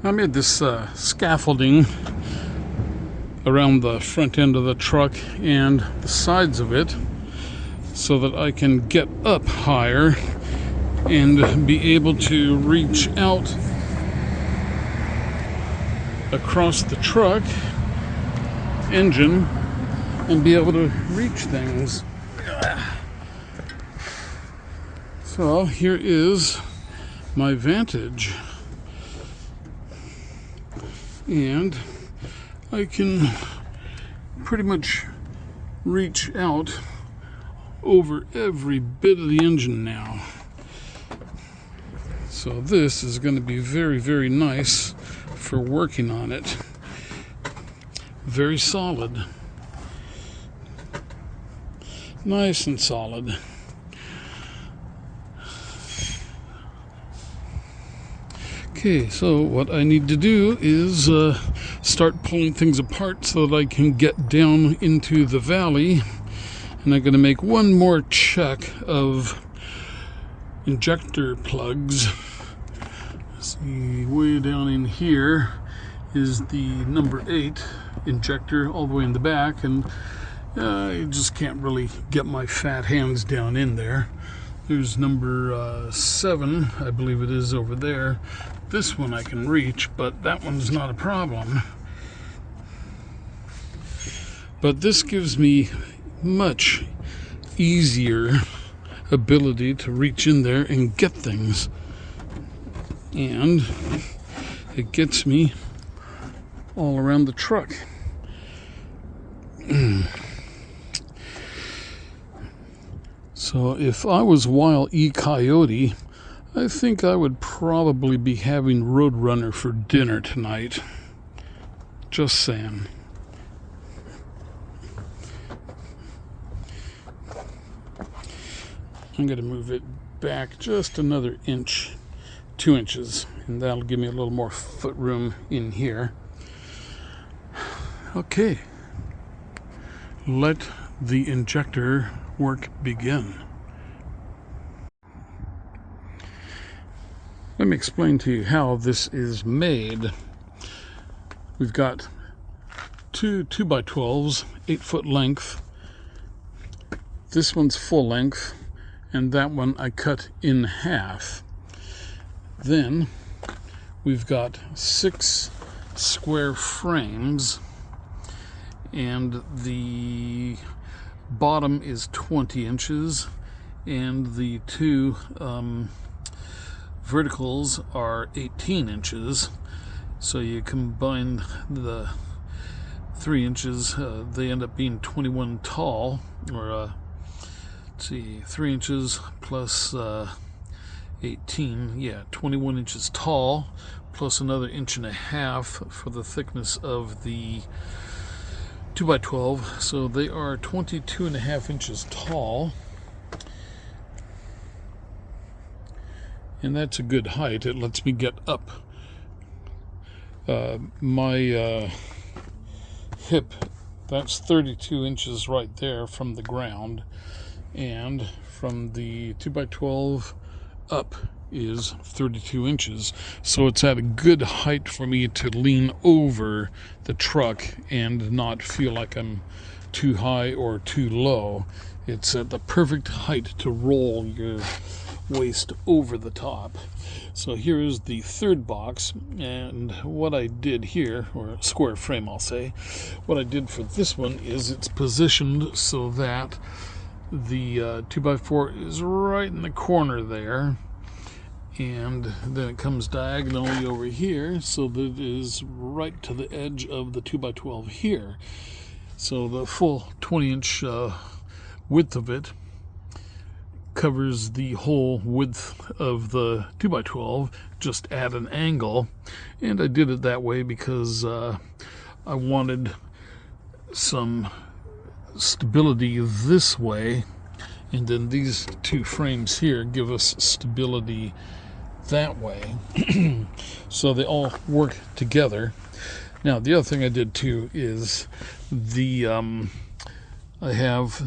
I made this scaffolding around the front end of the truck and the sides of it so that I can get up higher and be able to reach out across the truck engine and be able to reach things. So here is my vantage, and I can pretty much reach out over every bit of the engine now. So this is going to be very, very nice for working on it. Very solid. Nice and solid. Okay, so what I need to do is start pulling things apart so that I can get down into the valley. And I'm going to make one more check of injector plugs. See, way down in here is the number 8 injector all the way in the back, and I just can't really get my fat hands down in there. There's number 7, I believe it is, over there. This one I can reach, but that one's not a problem. But this gives me much easier ability to reach in there and get things. And it gets me all around the truck. So if I was Wile E. Coyote, I think I would probably be having Roadrunner for dinner tonight. Just saying. I'm going to move it back just another inch, 2 inches, and that'll give me a little more foot room in here. Okay. Let the injector work begin. Let me explain to you how this is made. We've got two 2x12s, 8-foot length. This one's full length, and that one I cut in half. Then we've got 6 square frames, and the bottom is 20 inches, and the 2 verticals are 18 inches. So you combine the 3 inches, they end up being 21 tall, or let's see, 3 inches plus 18, yeah, 21 inches tall, plus another 1.5 inches for the thickness of the 2x12, so they are 22.5 inches tall, and that's a good height. It lets me get up. My hip, that's 32 inches right there from the ground, and from the 2x12 up is 32 inches, so it's at a good height for me to lean over the truck and not feel like I'm too high or too low. It's at the perfect height to roll your waist over the top. So here is the 3rd box, and what I did here, or square frame I'll say, what I did for this one is it's positioned so that the 2x4 is right in the corner there, and then it comes diagonally over here so that it is right to the edge of the 2x12 here. So the full 20-inch width of it covers the whole width of the 2x12, just at an angle. And I did it that way because I wanted some stability this way, and then these 2 frames here give us stability that way. So they all work together. Now the other thing I did too is I have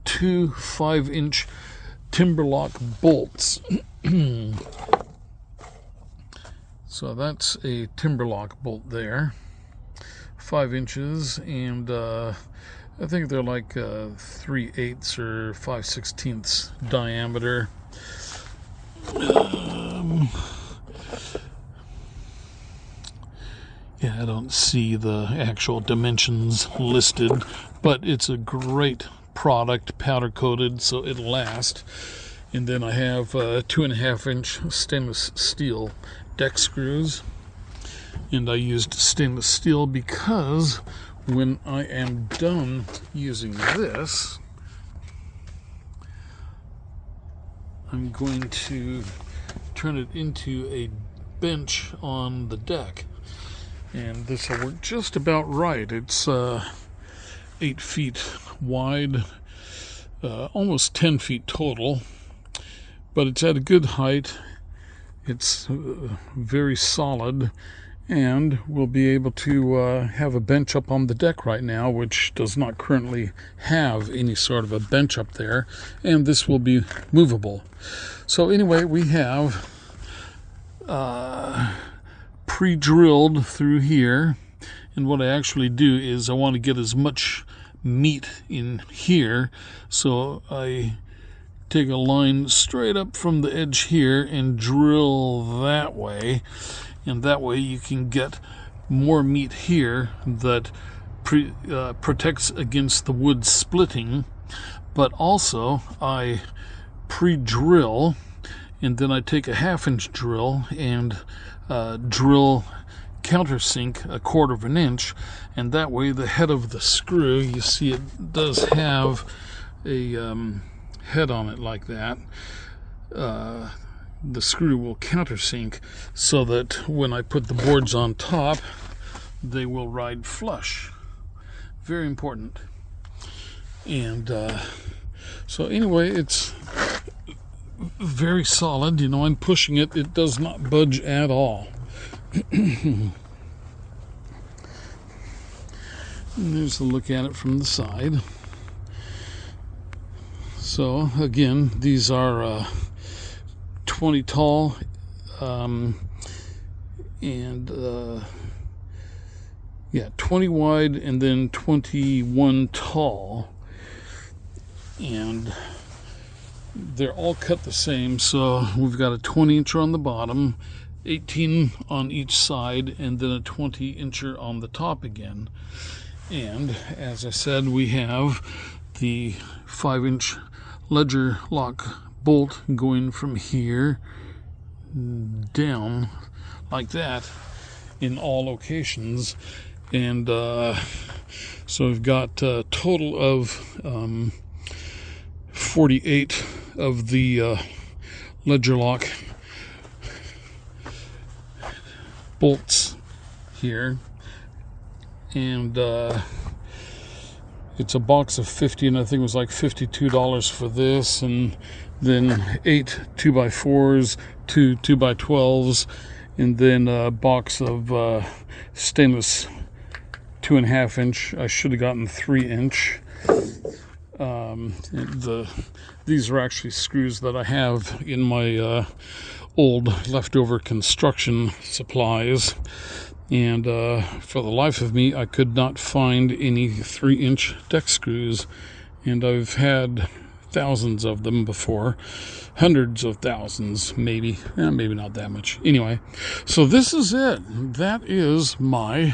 2 5-inch Timberlock bolts. So that's a timber lock bolt there, 5 inches, and I think they're like 3/8 or 5/16 diameter. Yeah, I don't see the actual dimensions listed, but it's a great product, powder coated, so it'll last. And then I have 2.5-inch stainless steel deck screws, and I used stainless steel because when I am done using this, I'm going to turn it into a bench on the deck, and this will work just about right. It's 8 feet wide, almost 10 feet total, but it's at a good height. It's very solid, and we'll be able to have a bench up on the deck right now, which does not currently have any sort of a bench up there, and this will be movable. So anyway, we have pre-drilled through here, and what I actually do is I want to get as much meat in here, so I take a line straight up from the edge here and drill that way, and that way you can get more meat here that protects against the wood splitting. But also I pre-drill, and then I take a 1/2-inch drill and drill countersink 1/4 of an inch, and that way the head of the screw, you see it does have a head on it like that. The screw will countersink so that when I put the boards on top, they will ride flush. Very important. And so anyway, it's very solid. You know, I'm pushing it. It does not budge at all. And there's a look at it from the side. So again, these are 20 tall, and 20 wide, and then 21 tall, and they're all cut the same. So we've got a 20-incher on the bottom, 18 on each side, and then a 20-incher on the top again. And as I said, we have the 5-inch ledger lock bolt going from here down like that in all locations. And so we've got a total of 48 of the ledger lock bolts here, and it's a box of 50, and I think it was like $52 for this, and then 8 2x4s, 2 2x12s, and then a box of stainless 2.5-inch. I should have gotten 3-inch. These are actually screws that I have in my old leftover construction supplies, and for the life of me I could not find any 3-inch deck screws, and I've had thousands of them before, hundreds of thousands, maybe not that much. Anyway, so this is it. That is my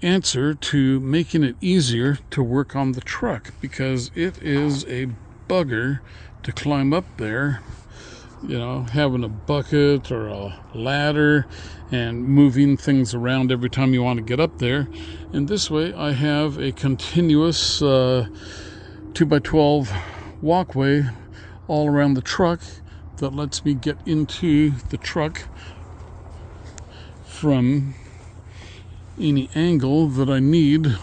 answer to making it easier to work on the truck, because it is a bugger to climb up there, you know, having a bucket or a ladder and moving things around every time you want to get up there. And this way I have a continuous 2x12 walkway all around the truck that lets me get into the truck from any angle that I need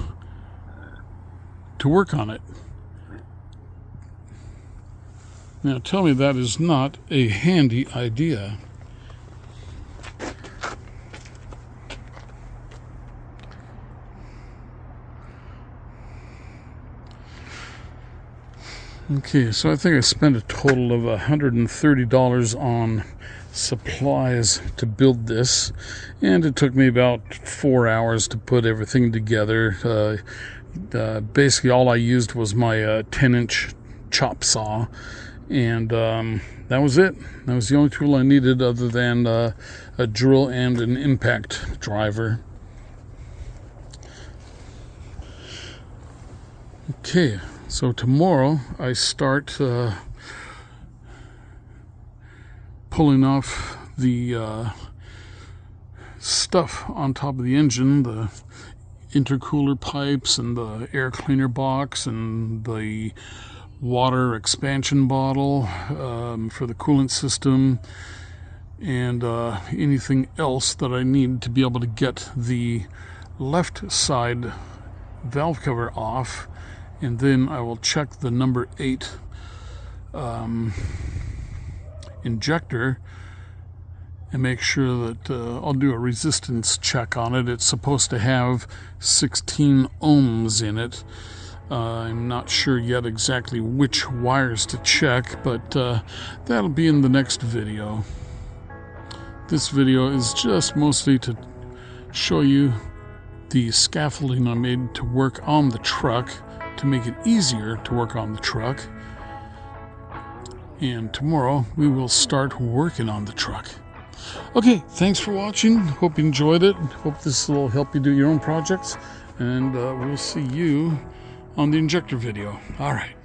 to work on it. Now tell me that is not a handy idea. Okay, so I think I spent a total of $130 on supplies to build this, and it took me about 4 hours to put everything together. Basically all I used was my 10-inch chop saw, and that was it. That was the only tool I needed other than a drill and an impact driver. Okay, so tomorrow I start pulling off the stuff on top of the engine, the intercooler pipes and the air cleaner box and the water expansion bottle for the coolant system, and anything else that I need to be able to get the left side valve cover off. And then I will check the number 8 injector and make sure that I'll do a resistance check on it. It's supposed to have 16 ohms in it. I'm not sure yet exactly which wires to check, but that'll be in the next video. This video is just mostly to show you the scaffolding I made to work on the truck, to make it easier to work on the truck. And tomorrow we will start working on the truck. Okay, thanks for watching. Hope you enjoyed it. Hope this will help you do your own projects. And we'll see you on the injector video. All right.